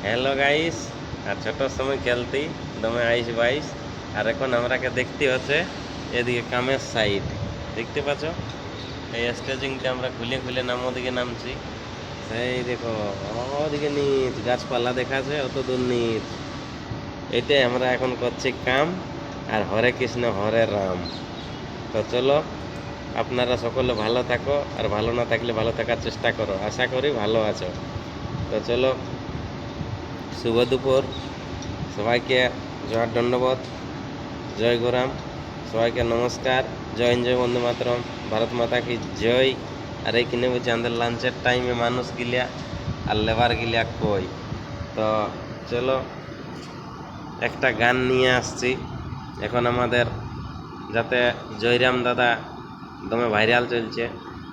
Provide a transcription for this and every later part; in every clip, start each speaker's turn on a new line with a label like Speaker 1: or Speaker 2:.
Speaker 1: Hello guys, আর ছোটোর সময় খেলতেই দমে আইস বাইস। আর এখন আমরাকে দেখতে হচ্ছে এদিকে কামের সাইড। দেখতে পাচ্ছ এই স্টেজিংটা আমরা খুলে খুলে ওদিকে নামছি। সেই দেখো ওদিকে নিচ গাছপালা দেখা আছে, অত দূর নিচ। এটাই আমরা এখন করছি কাম। আর হরে কৃষ্ণ হরে রাম। তো চলো, আপনারা সকলে ভালো থাকো, আর ভালো না থাকলে ভালো থাকার চেষ্টা করো। আশা করি ভালো আছো। তো চলো, শুভ দুপুর সবাইকে। জয় দণ্ডবোধ, জয় গোরাম, সবাইকে নমস্কার। জয় জয় বন্ধু মাতরম, ভারত মাতা কি জয়। আর এইখানে বলছে আমাদের লাঞ্চের টাইমে মানুষ গিলিয়া আর লেবার গিলিয়া কই। তো চলো, একটা গান নিয়ে আসছি এখন আমাদের, যাতে জয়রাম দাদা দমে ভাইরাল চলছে।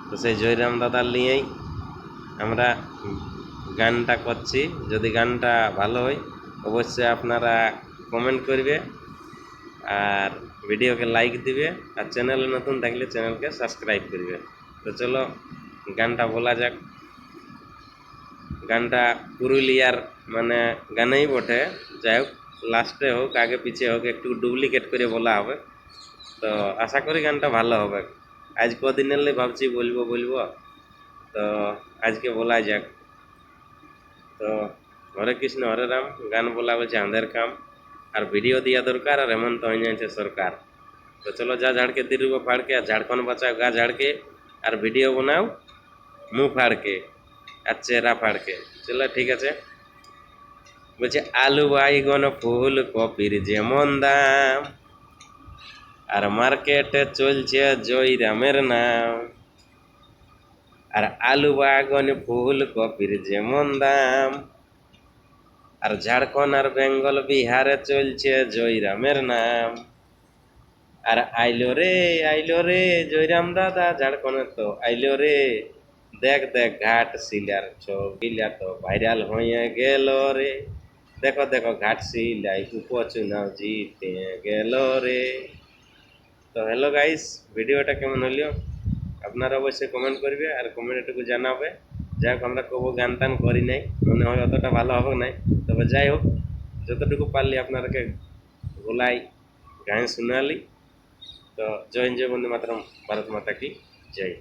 Speaker 1: তো সেই জয়রাম দাদার নিয়েই আমরা গানটা করছি। যদি গানটা ভালো হয় অবশ্যই আপনারা কমেন্ট করবে, আর ভিডিওকে লাইক দিবে, আর চ্যানেলে নতুন থাকলে চ্যানেলকে সাবস্ক্রাইব করবে। তো চলো গানটা বলা যাক। গানটা পুরুলিয়ার মানে গানেই বটে, যাই হোক লাস্টে হোক আগে পিছে হোক একটু ডুপ্লিকেট করে বলা হবে। তো আশা করি গানটা ভালো হবে। আজ কদিনের ভাবছি বলবো বলবো, তো আজকে বলা যাক। তো হরে কৃষ্ণ হরে রাম গান বলা বলছে আমাদের কাম, আর ভিডিও দেওয়া দরকার, আর এমন তো হয়ে যাচ্ছে সরকার। তো চলো, যা ঝাড়কে দিলুবো ফাড়কে, আর ঝাড়খণ্ড বাঁচাও গা ঝাড়কে, আর ভিডিও বানাও মুখ ফাড়কে আর চেহারা ফাড়কে। চলো ঠিক আছে। বলছে আলু বাইগন ফুল কপির যেমন দাম, আর মার্কেটে চলছে জয়রামের নাম। আর আলু বাগান ফুল কপির যেমন দাম, আর ঝাড়খণ্ড আর বেঙ্গল বিহারে চলছে জয়রামের নাম। আর আইলো রে জয়রাম দাদা ঝাড়খণ্ডে তো আইলো রে। দেখ দেখ ঘাট শিলার ছবিলা তো ভাইরাল হয়ে গেল রে। দেখো দেখো ঘাট শিলাই উপচুনাও জিতে গেল রে। তো হ্যালো গাইস, ভিডিওটা কেমন হলো আপনারা অবশ্যই কমেন্ট করবে, আর কমেন্টটুকু জানাবে। যাই হোক, আমরা কবো গান টান করি নাই, মনে হয় অতটা ভালো হবে নাই। তবে যাই হোক, যতটুকু পারলি আপনারাকে গোলাই গান শোনালি। তো জয় জয় বন্দে মাতরম, ভারত মাতা কি জয়।